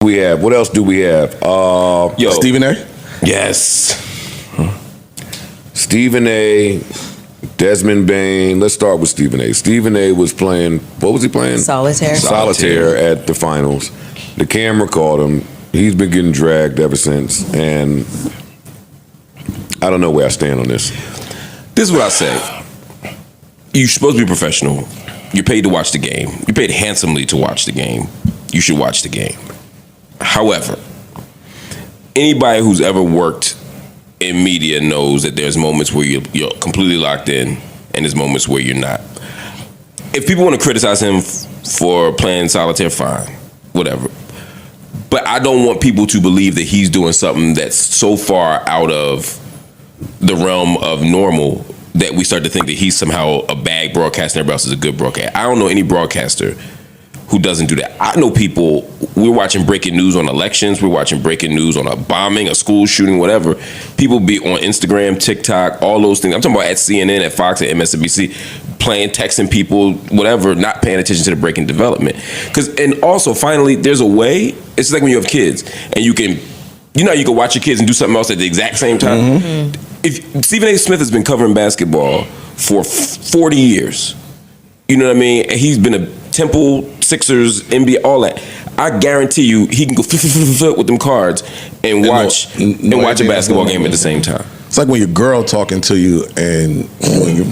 What else do we have? Stephen A. Yes. Stephen A. Desmond Bain. Let's start with Stephen A. Stephen A. was playing. What was he playing? Solitaire at the finals. The camera caught him. He's been getting dragged ever since, and I don't know where I stand on this. This is what I say. You're supposed to be professional. You're paid to watch the game. You're paid handsomely to watch the game. You should watch the game. However, anybody who's ever worked in media knows that there's moments where you're completely locked in, and there's moments where you're not. If people want to criticize him for playing solitaire, fine, whatever. But I don't want people to believe that he's doing something that's so far out of the realm of normal that we start to think that he's somehow a bad broadcaster and everybody else is a good broadcaster. I don't know any broadcaster who doesn't do that. I know people, we're watching breaking news on elections, we're watching breaking news on a bombing, a school shooting, whatever. People be on Instagram, TikTok, all those things. I'm talking about at CNN, at Fox, at MSNBC, playing, texting people, whatever, not paying attention to the breaking development. And also, finally, there's a way, it's like when you have kids, and you can watch your kids and do something else at the exact same time. Mm-hmm. If Stephen A. Smith has been covering basketball for 40 years, you know what I mean? And he's been a Temple, Sixers, NBA, all that. I guarantee you, he can go with them cards and watch a basketball game at the same time. It's like when your girl talking to you and when you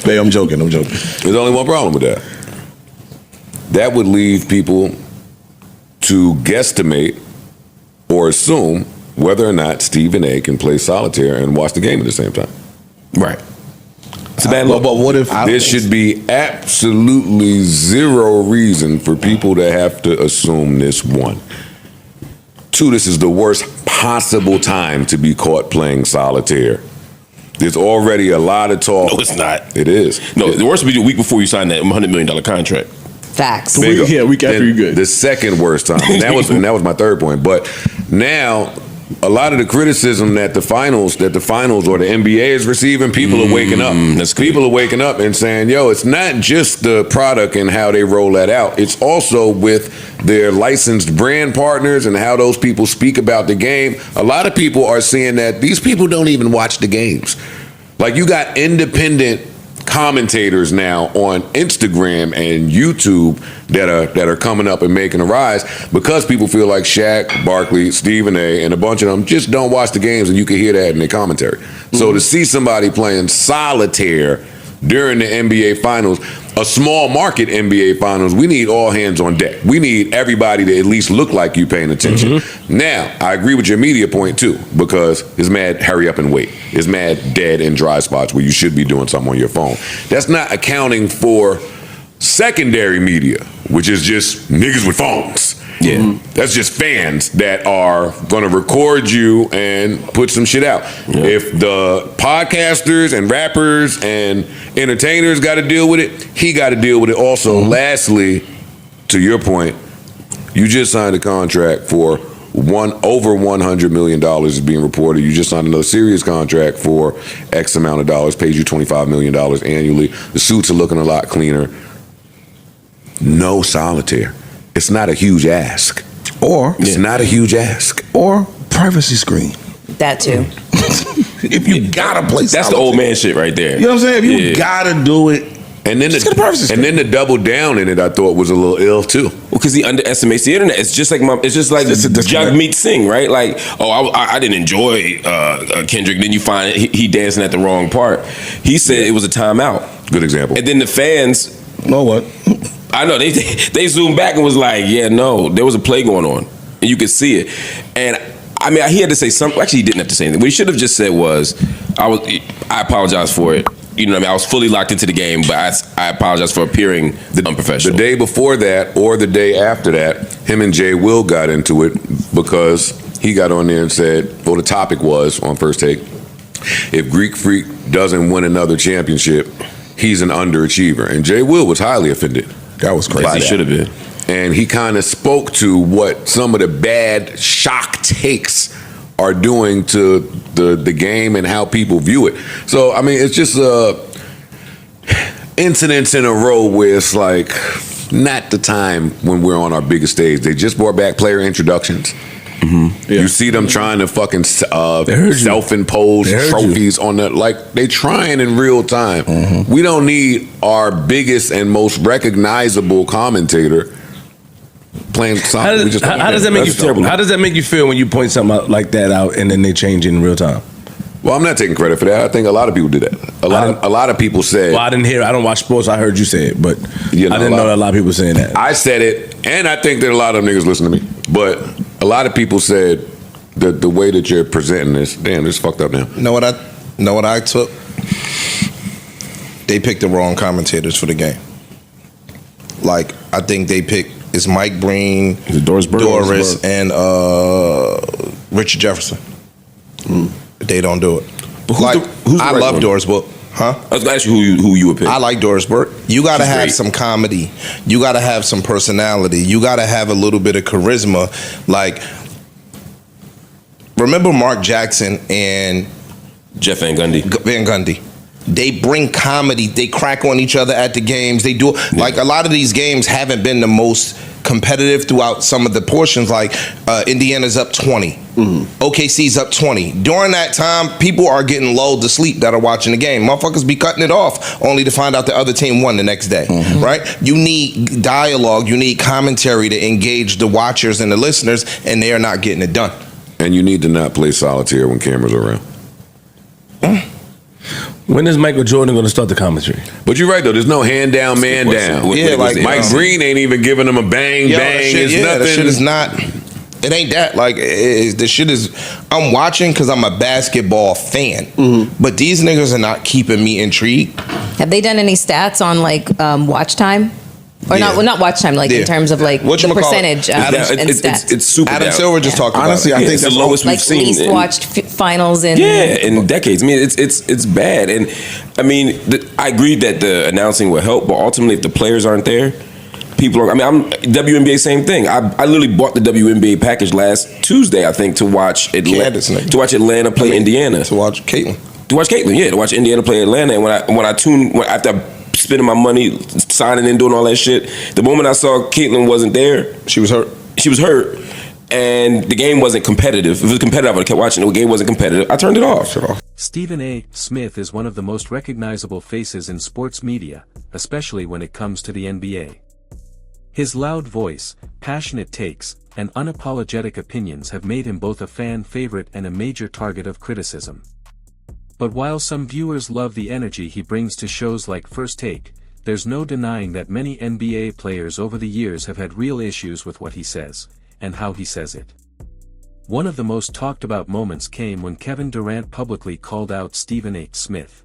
babe, I'm joking. There's only one problem with that. That would leave people to guesstimate or assume whether or not Stephen A. can play solitaire and watch the game at the same time. Right. It's a bad look. But what if there should be absolutely zero reason for people to have to assume this? One. Two, this is the worst possible time to be caught playing solitaire. There's already a lot of talk. No, it's not. It is. No, the worst would be the week before you sign that $100 million contract. Facts. Week after you're good. The second worst time. And that was my third point. But now, a lot of the criticism that the finals or the NBA is receiving, people are waking up. People are waking up and saying, yo, it's not just the product and how they roll that out. It's also with their licensed brand partners and how those people speak about the game. A lot of people are saying that these people don't even watch the games. Like, you got independent commentators now on Instagram and YouTube that are coming up and making a rise because people feel like Shaq, Barkley, Stephen A., and a bunch of them just don't watch the games, and you can hear that in their commentary. Mm-hmm. So to see somebody playing solitaire during the NBA Finals, a small market NBA Finals, we need all hands on deck. We need everybody to at least look like you paying attention. Mm-hmm. Now, I agree with your media point too, because it's mad hurry up and wait. It's mad dead and dry spots where you should be doing something on your phone. That's not accounting for secondary media, which is just niggas with phones. Yeah. Mm-hmm. That's just fans that are going to record you and put some shit out. Yeah. If the podcasters and rappers and entertainers got to deal with it, he got to deal with it also. Mm-hmm. Lastly, to your point, you just signed a contract for over $100 million is being reported. You just signed another serious contract for X amount of dollars, pays you $25 million annually. The suits are looking a lot cleaner. No solitaire. It's not a huge ask. It's not a huge ask. Or privacy screen. That too. If you gotta play that's solitaire. The old man shit right there. You know what I'm saying? If you gotta do it. And then the double down in it, I thought was a little ill too. Well, because he underestimates the internet. It's just like Jagmeet Singh, right? Like, I didn't enjoy Kendrick. Then you find he dancing at the wrong part. He said it was a timeout. Good example. And then the fans, know what? I know they zoomed back and was like, yeah, no, there was a play going on, and you could see it. And I mean, he had to say something. Actually, he didn't have to say anything. What he should have just said was, I apologize for it. You know what I mean? I was fully locked into the game, but I apologize for appearing unprofessional. The day before that, or the day after that, him and Jay Will got into it because he got on there and said, well, the topic was on First Take, if Greek Freak doesn't win another championship, he's an underachiever. And Jay Will was highly offended. That was crazy. He should have been. And he kind of spoke to what some of the bad shock takes are doing to the game and how people view it. So, I mean, it's just incidents in a row where it's like, not the time when we're on our biggest stage. They just brought back player introductions. Mm-hmm. Yeah. You see them trying to fucking self-impose trophies on the, like, they trying in real time. Mm-hmm. We don't need our biggest and most recognizable commentator playing something. How does that make you feel? How does that make you feel when you point something out like that out and then they change in real time? Well, I'm not taking credit for that. I think a lot of people did that. A lot of people said. Well, I didn't hear. I don't watch sports. I heard you say it, but I didn't know that a lot of people saying that. I said it, and I think that a lot of niggas listen to me. But a lot of people said that the way that you're presenting this, damn, this fucked up now. Know what I took? They picked the wrong commentators for the game. Like, I think they picked it's Mike Breen, Doris, and Richard Jefferson. Mm. They don't do it. But I love Doris Burke. Huh? I was gonna ask you who you would pick. I like Doris Burke. You gotta have some comedy. You gotta have some personality. You gotta have a little bit of charisma. Like, remember Mark Jackson and Jeff Van Gundy. They bring comedy. They crack on each other at the games. They do like a lot of these games haven't been the most competitive throughout some of the portions. Like Indiana's up 20, OKC's up 20. During that time, people are getting lulled to sleep that are watching the game. Motherfuckers be cutting it off only to find out the other team won the next day. Right? You need dialogue. You need commentary to engage the watchers and the listeners, and they are not getting it done. And you need to not play solitaire when cameras are around. When is Michael Jordan going to start the commentary? But you're right though. There's no hand down, man down. Yeah, like Mike Green ain't even giving him a bang bang. It's nothing. The shit is not. It ain't that. Like the shit is. I'm watching because I'm a basketball fan. But these niggas are not keeping me intrigued. Have they done any stats on like watch time? Or not watch time, like in terms of like the percentage and stats. It's super Adam down. Silver just talked about Honestly, it. I think it's the lowest we've seen. Least watched finals in in decades. I mean, it's bad. And I mean, I agree that the announcing will help, but ultimately, if the players aren't there, people are. I mean, I'm WNBA, same thing. I literally bought the WNBA package last Tuesday, I think, to watch Atlanta play Indiana. To watch Caitlin. To watch Indiana play Atlanta. And after spending my money, signing in, doing all that shit, the moment I saw Caitlin wasn't there, she was hurt. And the game wasn't competitive. If it was competitive, I would have kept watching. The game wasn't competitive. I turned it off. Stephen A. Smith is one of the most recognizable faces in sports media, especially when it comes to the NBA. His loud voice, passionate takes, and unapologetic opinions have made him both a fan favorite and a major target of criticism. But while some viewers love the energy he brings to shows like First Take, there's no denying that many NBA players over the years have had real issues with what he says, and how he says it. One of the most talked about moments came when Kevin Durant publicly called out Stephen A. Smith.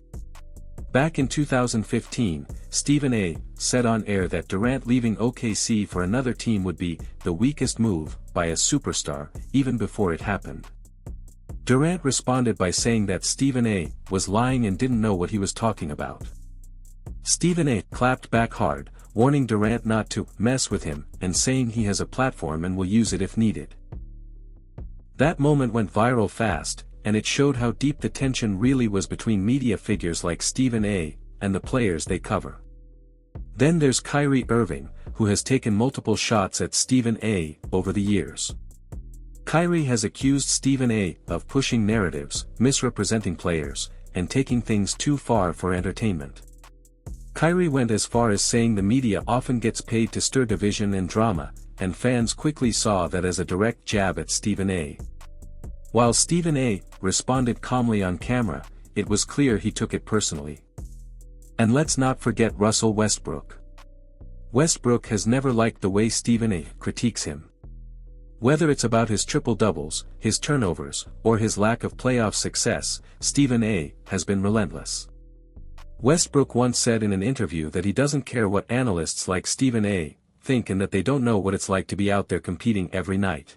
Back in 2015, Stephen A. said on air that Durant leaving OKC for another team would be the weakest move by a superstar, even before it happened. Durant responded by saying that Stephen A. was lying and didn't know what he was talking about. Stephen A. clapped back hard, warning Durant not to mess with him, and saying he has a platform and will use it if needed. That moment went viral fast, and it showed how deep the tension really was between media figures like Stephen A. and the players they cover. Then there's Kyrie Irving, who has taken multiple shots at Stephen A. over the years. Kyrie has accused Stephen A. of pushing narratives, misrepresenting players, and taking things too far for entertainment. Kyrie went as far as saying the media often gets paid to stir division and drama, and fans quickly saw that as a direct jab at Stephen A. While Stephen A. responded calmly on camera, it was clear he took it personally. And let's not forget Russell Westbrook. Westbrook has never liked the way Stephen A. critiques him. Whether it's about his triple-doubles, his turnovers, or his lack of playoff success, Stephen A. has been relentless. Westbrook once said in an interview that he doesn't care what analysts like Stephen A. think and that they don't know what it's like to be out there competing every night.